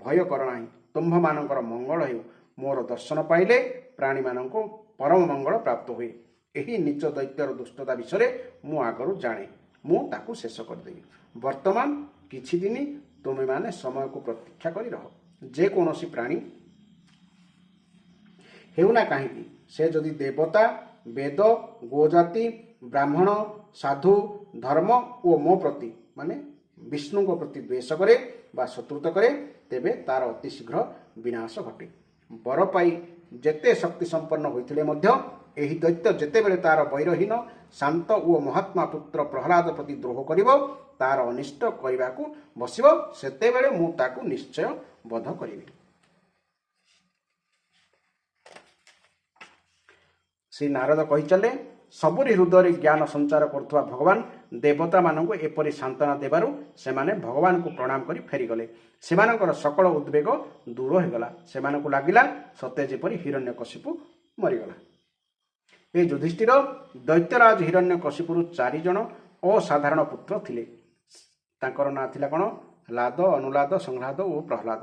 ଭୟ କର ନାହିଁ, ତୁମ୍ଭମାନଙ୍କର ମଙ୍ଗଳ ହେଉ। ମୋର ଦର୍ଶନ ପାଇଲେ ପ୍ରାଣୀମାନଙ୍କୁ ପରମ ମଙ୍ଗଳ ପ୍ରାପ୍ତ ହୁଏ। ଏହି ନିଜ ଦୈତ୍ୟର ଦୁଷ୍ଟତା ବିଷୟରେ ମୁଁ ଆଗରୁ ଜାଣେ। ମୁଁ ତାକୁ ଶେଷ କରିଦେବି। ବର୍ତ୍ତମାନ କିଛି ଦିନ ତୁମେମାନେ ସମୟକୁ ପ୍ରତୀକ୍ଷା କରି ରହ। ଯେକୌଣସି ପ୍ରାଣୀ ହେଉନା କାହିଁକି, ସେ ଯଦି ଦେବତା, ବେଦ, ଗୋଜାତି, ବ୍ରାହ୍ମଣ, ସାଧୁ, ଧର୍ମ ଓ ମୋ ପ୍ରତି ମାନେ ବିଷ୍ଣୁଙ୍କ ପ୍ରତି ଦ୍ୱେଷ କରେ ବା ଶତ୍ରୁତା କରେ, ତେବେ ତାର ଅତି ଶୀଘ୍ର ବିନାଶ ଘଟେ। ବର ପାଇ ଯେତେ ଶକ୍ତି ସମ୍ପନ୍ନ ହୋଇଥିଲେ ମଧ୍ୟ ଏହି ଦୈତ୍ୟ ଯେତେବେଳେ ତାର ବୈରହୀନ ଶାନ୍ତ ଓ ମହାତ୍ମା ପୁତ୍ର ପ୍ରହ୍ଲାଦ ପ୍ରତି ଦ୍ରୋହ କରିବ, ତାର ଅନିଷ୍ଟ କରିବାକୁ ବସିବ, ସେତେବେଳେ ମୁଁ ତାକୁ ନିଶ୍ଚୟ ବଧ କରିବି। ଶ୍ରୀ ନାରଦ କହିଚାଲେ, ସବୁରି ହୃଦୟରେ ଜ୍ଞାନ ସଞ୍ଚାର କରୁଥିବା ଭଗବାନ ଦେବତାମାନଙ୍କୁ ଏପରି ସାନ୍ତ୍ୱନା ଦେବାରୁ ସେମାନେ ଭଗବାନଙ୍କୁ ପ୍ରଣାମ କରି ଫେରିଗଲେ। ସେମାନଙ୍କର ସକଳ ଉଦ୍ବେଗ ଦୂର ହୋଇଗଲା। ସେମାନଙ୍କୁ ଲାଗିଲା ସତେ ଯେପରି ହିରଣ୍ୟକଶିପୁ ମରିଗଲା। ଏ ଯୁଧିଷ୍ଠିର, ଦୈତ୍ୟରାଜ ହିରଣ୍ୟକଶିପୁରୁ 4 ଜଣ ଅସାଧାରଣ ପୁତ୍ର ଥିଲେ। ତାଙ୍କର ନାଁ ଥିଲା କ'ଣ? ଲାଦ, ଅନୁଲାଦ, ସଂହ୍ଲାଦ ଓ ପ୍ରହ୍ଲାଦ।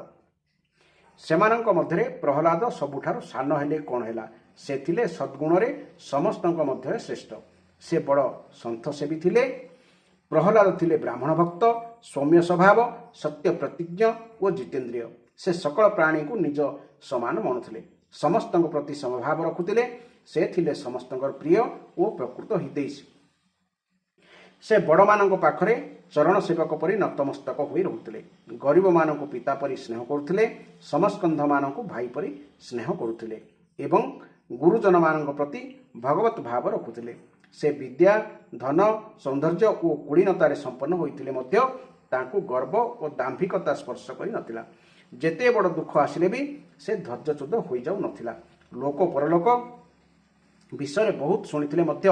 ସେମାନଙ୍କ ମଧ୍ୟରେ ପ୍ରହ୍ଲାଦ ସବୁଠାରୁ ସାନ ହେଲେ କ'ଣ ହେଲା, ସେ ଥିଲେ ସଦ୍ଗୁଣରେ ସମସ୍ତଙ୍କ ମଧ୍ୟରେ ଶ୍ରେଷ୍ଠ। ସେ ବଡ଼ ସନ୍ଥସେବୀ ଥିଲେ। ପ୍ରହ୍ଲାଦ ଥିଲେ ବ୍ରାହ୍ମଣ ଭକ୍ତ, ସୌମ୍ୟ ସ୍ୱଭାବ, ସତ୍ୟ ପ୍ରତିଜ୍ଞ ଓ ଜିତେନ୍ଦ୍ରିୟ। ସେ ସକଳ ପ୍ରାଣୀଙ୍କୁ ନିଜ ସମାନ ମଣୁଥିଲେ, ସମସ୍ତଙ୍କ ପ୍ରତି ସମଭାବ ରଖୁଥିଲେ। ସେ ଥିଲେ ସମସ୍ତଙ୍କର ପ୍ରିୟ ଓ ପ୍ରକୃତ ହିତୈଷୀ। ସେ ବଡ଼ମାନଙ୍କ ପାଖରେ ଚରଣ ସେବକ ପରି ନତମସ୍ତକ ହୋଇ ରହୁଥିଲେ। ଗରିବମାନଙ୍କୁ ପିତା ପରି ସ୍ନେହ କରୁଥିଲେ, ସମସ୍କନ୍ଧମାନଙ୍କୁ ଭାଇ ପରି ସ୍ନେହ କରୁଥିଲେ ଏବଂ ଗୁରୁଜନମାନଙ୍କ ପ୍ରତି ଭଗବତ ଭାବ ରଖୁଥିଲେ। ସେ ବିଦ୍ୟା, ଧନ, ସୌନ୍ଦର୍ଯ୍ୟ ଓ କୁଳୀନତାରେ ସମ୍ପନ୍ନ ହୋଇଥିଲେ ମଧ୍ୟ ତାଙ୍କୁ ଗର୍ବ ଓ ଦାମ୍ଭିକତା ସ୍ପର୍ଶ କରିନଥିଲା। ଯେତେ ବଡ଼ ଦୁଃଖ ଆସିଲେ ବି ସେ ଧୈର୍ଯ୍ୟଚ୍ୟୁତ ହୋଇଯାଉନଥିଲା। ଲୋକ ପରଲୋକ ବିଷୟରେ ବହୁତ ଶୁଣିଥିଲେ ମଧ୍ୟ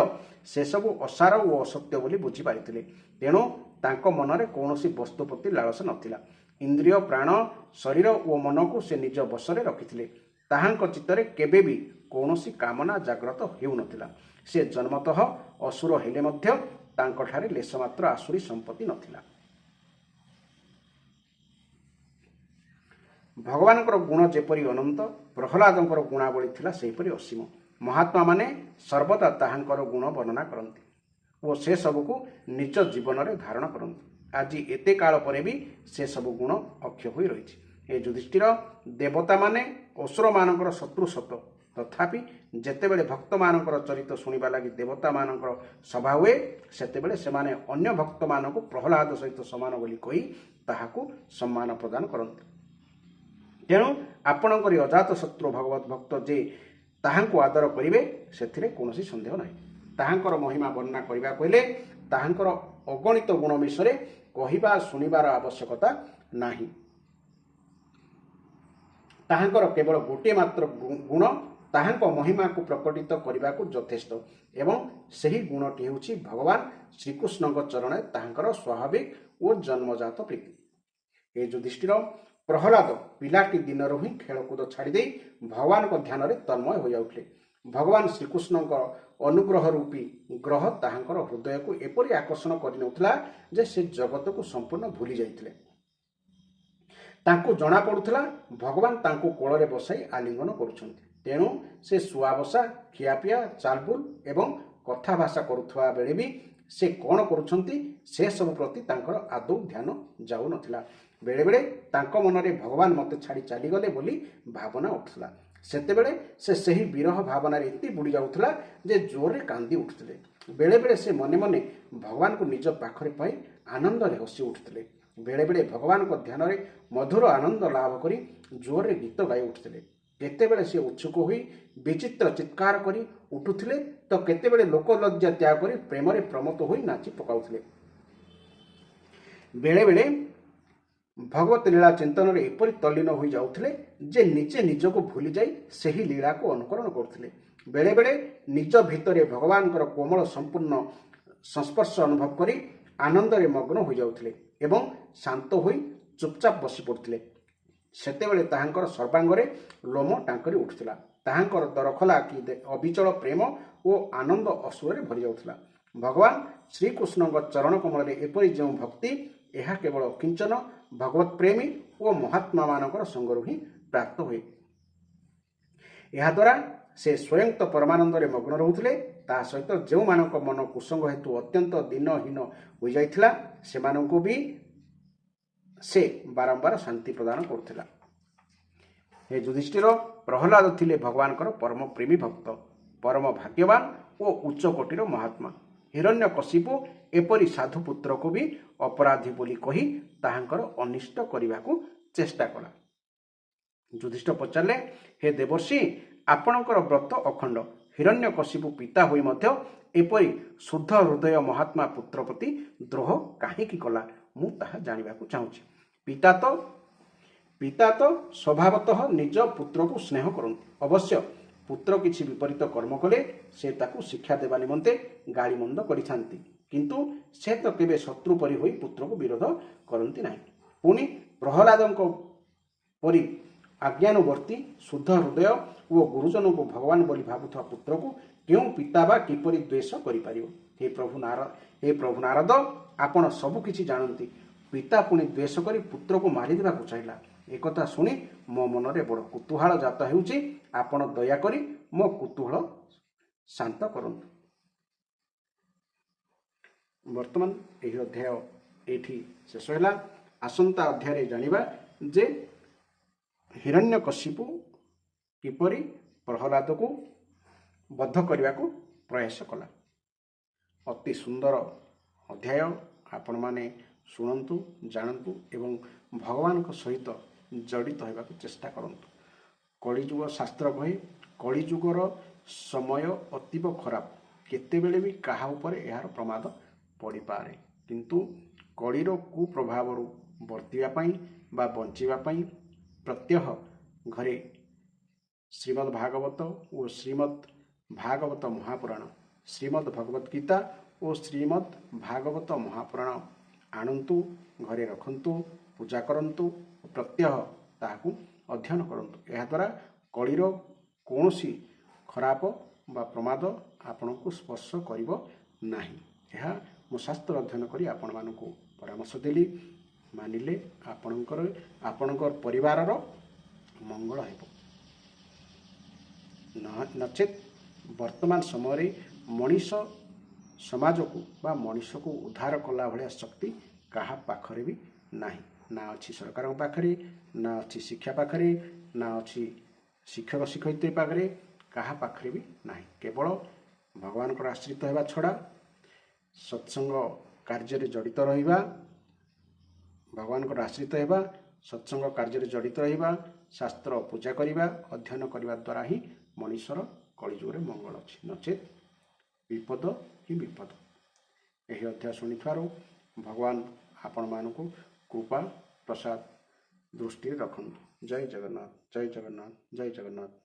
ସେସବୁ ଅସାର ଓ ଅସତ୍ୟ ବୋଲି ବୁଝିପାରିଥିଲେ। ତେଣୁ ତାଙ୍କ ମନରେ କୌଣସି ବସ୍ତୁ ପ୍ରତି ଲାଳସ ନଥିଲା। ଇନ୍ଦ୍ରିୟ, ପ୍ରାଣ, ଶରୀର ଓ ମନକୁ ସେ ନିଜ ବଶରେ ରଖିଥିଲେ। ତାହାଙ୍କ ଚିତ୍ତରେ କେବେ ବି କୌଣସି କାମନା ଜାଗ୍ରତ ହେଉନଥିଲା। ସେ ଜନ୍ମତଃ ଅସୁର ହେଲେ ମଧ୍ୟ ତାଙ୍କଠାରେ ଲେଶମାତ୍ର ଆସୁରୀ ସମ୍ପତ୍ତି ନଥିଲା। ଭଗବାନଙ୍କର ଗୁଣ ଯେପରି ଅନନ୍ତ, ପ୍ରହ୍ଲାଦଙ୍କର ଗୁଣାବଳୀ ଥିଲା ସେହିପରି ଅସୀମ। ମହାତ୍ମାମାନେ ସର୍ବଦା ତାହାଙ୍କର ଗୁଣ ବର୍ଣ୍ଣନା କରନ୍ତି ଓ ସେସବୁକୁ ନିଜ ଜୀବନରେ ଧାରଣ କରନ୍ତି। ଆଜି ଏତେ କାଳ ପରେ ବି ସେସବୁ ଗୁଣ ଅକ୍ଷୟ ହୋଇ ରହିଛି। ଏ ଯୁଧିଷ୍ଠିର, ଦେବତାମାନେ ଅସୁରମାନଙ୍କର ଶତ୍ରୁ ସତ, ତଥାପି ଯେତେବେଳେ ଭକ୍ତମାନଙ୍କର ଚରିତ୍ର ଶୁଣିବା ଲାଗି ଦେବତାମାନଙ୍କର ସଭା ହୁଏ, ସେତେବେଳେ ସେମାନେ ଅନ୍ୟ ଭକ୍ତମାନଙ୍କୁ ପ୍ରହ୍ଲାଦ ସହିତ ସମାନ ବୋଲି କହି ତାହାକୁ ସମ୍ମାନ ପ୍ରଦାନ କରନ୍ତି। ତେଣୁ ଆପଣଙ୍କରି ଅଜାତ ଶତ୍ରୁ ଭଗବତ ଭକ୍ତ ଯେ ତାହାଙ୍କୁ ଆଦର କରିବେ, ସେଥିରେ କୌଣସି ସନ୍ଦେହ ନାହିଁ। ତାହାଙ୍କର ମହିମା ବର୍ଣ୍ଣନା କରିବାକୁ ହେଲେ ତାହାଙ୍କର ଅଗଣିତ ଗୁଣ ବିଷୟରେ କହିବା ଶୁଣିବାର ଆବଶ୍ୟକତା ନାହିଁ। ତାହାଙ୍କର କେବଳ ଗୋଟିଏ ମାତ୍ର ଗୁଣ ତାହାଙ୍କ ମହିମାକୁ ପ୍ରକଟିତ କରିବାକୁ ଯଥେଷ୍ଟ ଏବଂ ସେହି ଗୁଣଟି ହେଉଛି ଭଗବାନ ଶ୍ରୀକୃଷ୍ଣଙ୍କ ଚରଣରେ ତାହାଙ୍କର ସ୍ୱାଭାବିକ ଓ ଜନ୍ମଜାତ ପ୍ରୀତି। ଏ ଯୁଧିଷ୍ଠିର ପ୍ରହ୍ଲାଦ ପିଲାଟି ଦିନରୁ ହିଁ ଖେଳକୁଦ ଛାଡ଼ିଦେଇ ଭଗବାନଙ୍କ ଧ୍ୟାନରେ ତନ୍ମୟ ହୋଇଯାଉଥିଲେ। ଭଗବାନ ଶ୍ରୀକୃଷ୍ଣଙ୍କ ଅନୁଗ୍ରହ ରୂପୀ ଗ୍ରହ ତାହାଙ୍କର ହୃଦୟକୁ ଏପରି ଆକର୍ଷଣ କରିନେଉଥିଲା ଯେ ସେ ଜଗତକୁ ସମ୍ପୂର୍ଣ୍ଣ ଭୁଲି ଯାଇଥିଲେ। ତାଙ୍କୁ ଜଣାପଡ଼ୁଥିଲା ଭଗବାନ ତାଙ୍କୁ କୋଳରେ ବସାଇ ଆଲିଙ୍ଗନ କରୁଛନ୍ତି। ତେଣୁ ସେ ଶୁଆବସା, ଖିଆପିଆ, ଚାଲବୁଲ ଏବଂ କଥାଭାଷା କରୁଥିବା ବେଳେ ବି ସେ କ'ଣ କରୁଛନ୍ତି ସେସବୁ ପ୍ରତି ତାଙ୍କର ଆଦୌ ଧ୍ୟାନ ଯାଉନଥିଲା। ବେଳେବେଳେ ତାଙ୍କ ମନରେ ଭଗବାନ ମୋତେ ଛାଡ଼ି ଚାଲିଗଲେ ବୋଲି ଭାବନା ଉଠୁଥିଲା। ସେତେବେଳେ ସେ ସେହି ବିରହ ଭାବନାରେ ଏତେ ବୁଡ଼ି ଯାଉଥିଲା ଯେ ଜୋରରେ କାନ୍ଦି ଉଠୁଥିଲେ। ବେଳେବେଳେ ସେ ମନେ ମନେ ଭଗବାନଙ୍କୁ ନିଜ ପାଖରେ ପାଇ ଆନନ୍ଦରେ ହସି ଉଠୁଥିଲେ। ବେଳେବେଳେ ଭଗବାନଙ୍କ ଧ୍ୟାନରେ ମଧୁର ଆନନ୍ଦ ଲାଭ କରି ଜୋରରେ ଗୀତ ଗାଇ ଉଠୁଥିଲେ। କେତେବେଳେ ସେ ଉତ୍ସୁକ ହୋଇ ବିଚିତ୍ର ଚିତ୍କାର କରି ଉଠୁଥିଲେ ତ କେତେବେଳେ ଲୋକଲଜ୍ଜା ତ୍ୟାଗ କରି ପ୍ରେମରେ ପ୍ରମତ୍ତ ହୋଇ ନାଚି ପକାଉଥିଲେ। ବେଳେବେଳେ ଭଗବତ ଲୀଳା ଚିନ୍ତନରେ ଏପରି ତଲ୍ଲୀନ ହୋଇଯାଉଥିଲେ ଯେ ନିଜେ ନିଜକୁ ଭୁଲିଯାଇ ସେହି ଲୀଳାକୁ ଅନୁକରଣ କରୁଥିଲେ। ବେଳେବେଳେ ନିଜ ଭିତରେ ଭଗବାନଙ୍କର କୋମଳ ସମ୍ପୂର୍ଣ୍ଣ ସଂସ୍ପର୍ଶ ଅନୁଭବ କରି ଆନନ୍ଦରେ ମଗ୍ନ ହୋଇଯାଉଥିଲେ ଏବଂ ଶାନ୍ତ ହୋଇ ଚୁପଚାପ ବସି ପଡ଼ୁଥିଲେ। ସେତେବେଳେ ତାହାଙ୍କର ସର୍ବାଙ୍ଗରେ ଲୋମ ଟାଙ୍କରି ଉଠୁଥିଲା। ତାହାଙ୍କର ଦରଖଲା କି ଅବିଚଳ ପ୍ରେମ ଓ ଆନନ୍ଦ ଅଶ୍ରୁରେ ଭରି ଯାଉଥିଲା। ଭଗବାନ ଶ୍ରୀକୃଷ୍ଣଙ୍କ ଚରଣ କମଳରେ ଏପରି ଯେଉଁ ଭକ୍ତି, ଏହା କେବଳ କିଞ୍ଚନ ଭଗବତ ପ୍ରେମୀ ଓ ମହାତ୍ମାମାନଙ୍କର ସଙ୍ଗରୁ ହିଁ ପ୍ରାପ୍ତ ହୁଏ। ଏହାଦ୍ୱାରା ସେ ସ୍ୱୟଂ ତ ପରମାନନ୍ଦରେ ମଗ୍ନ ରହୁଥିଲେ, ତା ସହିତ ଯେଉଁମାନଙ୍କ ମନ କୁସଙ୍ଗ ହେତୁ ଅତ୍ୟନ୍ତ ଦିନହୀନ ହୋଇଯାଇଥିଲା ସେମାନଙ୍କୁ ବି ସେ ବାରମ୍ବାର ଶାନ୍ତି ପ୍ରଦାନ କରୁଥିଲା। ହେ ଯୁଧିଷ୍ଠିର, ପ୍ରହ୍ଲାଦ ଥିଲେ ଭଗବାନଙ୍କର ପରମ ପ୍ରେମୀ ଭକ୍ତ, ପରମ ଭାଗ୍ୟବାନ ଓ ଉଚ୍ଚ କୋଟିର ମହାତ୍ମା। ହିରଣ୍ୟକଶିପୁ ଏପରି ସାଧୁ ପୁତ୍ରକୁ ବି ଅପରାଧୀ ବୋଲି କହି ତାହାଙ୍କର ଅନିଷ୍ଟ କରିବାକୁ ଚେଷ୍ଟା କଲା। ଯୁଧିଷ୍ଠିର ପଚାରିଲେ, ହେ ଦେବର୍ଷି, ଆପଣଙ୍କର ବ୍ରତ ଅଖଣ୍ଡ। ହିରଣ୍ୟକଶିପୁ ପିତା ହୋଇ ମଧ୍ୟ ଏପରି ଶୁଦ୍ଧ ହୃଦୟ ମହାତ୍ମା ପୁତ୍ର ପ୍ରତି ଦ୍ରୋହ କାହିଁକି କଲା, ମୁଁ ତାହା ଜାଣିବାକୁ ଚାହୁଁଛି। ପିତା ତ ସ୍ୱଭାବତଃ ନିଜ ପୁତ୍ରକୁ ସ୍ନେହ କରନ୍ତି। ଅବଶ୍ୟ ପୁତ୍ର କିଛି ବିପରୀତ କର୍ମ କଲେ ସେ ତାକୁ ଶିକ୍ଷା ଦେବା ନିମନ୍ତେ ଗାଳିମନ୍ଦ କରିଥାନ୍ତି, କିନ୍ତୁ ସେ ତ କେବେ ଶତ୍ରୁ ପରି ହୋଇ ପୁତ୍ରକୁ ବିରୋଧ କରନ୍ତି ନାହିଁ। ପୁଣି ପ୍ରହ୍ଲାଦଙ୍କ ପରି ଆଜ୍ଞାନୁବର୍ତ୍ତୀ, ଶୁଦ୍ଧ ହୃଦୟ ଓ ଗୁରୁଜନଙ୍କୁ ଭଗବାନ ବୋଲି ଭାବୁଥିବା ପୁତ୍ରକୁ କେଉଁ ପିତା ବା କିପରି ଦ୍ୱେଷ କରିପାରିବ? ହେ ପ୍ରଭୁ ନାରଦ, ଆପଣ ସବୁ କିଛି ଜାଣନ୍ତି। ପିତା ପୁଣି ଦ୍ୱେଷ କରି ପୁତ୍ରକୁ ମାରିଦେବାକୁ ଚାହିଁଲା। ଏକଥା ଶୁଣି ମୋ ମନରେ ବଡ଼ କୁତୂହଳ ଜାତ ହେଉଛି। ଆପଣ ଦୟାକରି ମୋ କୁତୂହଳ ଶାନ୍ତ କରନ୍ତୁ। ବର୍ତ୍ତମାନ ଏହି ଅଧ୍ୟାୟ ଏଇଠି ଶେଷ ହେଲା। ଆସନ୍ତା ଅଧ୍ୟାୟରେ ଜାଣିବା ଯେ ହିରଣ୍ୟକଶିପୁ କିପରି ପ୍ରହ୍ଲାଦକୁ ବଦ୍ଧ କରିବାକୁ ପ୍ରୟାସ କଲା। ଅତି ସୁନ୍ଦର ଅଧ୍ୟାୟ। ଆପଣମାନେ ଶୁଣନ୍ତୁ, ଜାଣନ୍ତୁ ଏବଂ ଭଗବାନଙ୍କ ସହିତ ଜଡ଼ିତ ହେବାକୁ ଚେଷ୍ଟା କରନ୍ତୁ। କଳିଯୁଗ ଶାସ୍ତ୍ର କହେ, କଳିଯୁଗର ସମୟ ଅତୀବ ଖରାପ। କେତେବେଳେ ବି କାହା ଉପରେ ଏହାର ପ୍ରମାଦ ପଡ଼ିପାରେ, କିନ୍ତୁ କଳିର କୁପ୍ରଭାବରୁ ବର୍ତ୍ତିବା ପାଇଁ ବା ବଞ୍ଚିବା ପାଇଁ ପ୍ରତ୍ୟହ ଘରେ ଶ୍ରୀମଦ୍ ଭାଗବତ ଓ ଶ୍ରୀମଦ୍ ଭାଗବତ ମହାପୁରାଣ, ଶ୍ରୀମଦ୍ ଭଗବତ ଗୀତା ଓ ଶ୍ରୀମଦ୍ ଭାଗବତ ମହାପୁରାଣ ଆଣନ୍ତୁ, ଘରେ ରଖନ୍ତୁ, ପୂଜା କରନ୍ତୁ ଓ ପ୍ରତ୍ୟହ ତାହାକୁ ଅଧ୍ୟୟନ କରନ୍ତୁ। ଏହାଦ୍ୱାରା କଳିର କୌଣସି ଖରାପ ବା ପ୍ରମାଦ ଆପଣଙ୍କୁ ସ୍ପର୍ଶ କରିବ ନାହିଁ। ଏହା ମୁଁ ଶାସ୍ତ୍ର ଅଧ୍ୟୟନ କରି ଆପଣମାନଙ୍କୁ ପରାମର୍ଶ ଦେଲି। ମାନିଲେ ଆପଣଙ୍କର ପରିବାରର ମଙ୍ଗଳ ହେବ। ନଚେତ୍ ବର୍ତ୍ତମାନ ସମୟରେ ମଣିଷ ସମାଜକୁ ବା ମଣିଷକୁ ଉଦ୍ଧାର କଲା ଭଳିଆ ଶକ୍ତି କାହା ପାଖରେ ବି ନାହିଁ। ନା ଅଛି ସରକାରଙ୍କ ପାଖରେ, ନା ଅଛି ଶିକ୍ଷା ପାଖରେ, ନା ଅଛି ଶିକ୍ଷକ ଶିକ୍ଷୟିତ୍ରୀ ପାଖରେ, କାହା ପାଖରେ ବି ନାହିଁ। କେବଳ ଭଗବାନଙ୍କର ଆଶ୍ରିତ ହେବା ଛଡ଼ା ସତ୍ସଙ୍ଗ କାର୍ଯ୍ୟରେ ଜଡ଼ିତ ରହିବା, ଭଗବାନଙ୍କର ଆଶ୍ରିତ ହେବା, ସତ୍ସଙ୍ଗ କାର୍ଯ୍ୟରେ ଜଡ଼ିତ ରହିବା, ଶାସ୍ତ୍ର ପୂଜା କରିବା, ଅଧ୍ୟୟନ କରିବା ଦ୍ୱାରା ହିଁ ମଣିଷର କଳିଯୁଗରେ ମଙ୍ଗଳ ଅଛି। ନଚେତ୍ ବିପଦ ହିଁ ବିପଦ। ଏହି ଅଧ୍ୟାୟ ଶୁଣିଥିବାରୁ ଭଗବାନ ଆପଣମାନଙ୍କୁ କୃପା ପ୍ରସାଦ ଦୃଷ୍ଟିରେ ରଖନ୍ତୁ। जय जगन्नाथ, जय जगन्नाथ, जय जगन्नाथ।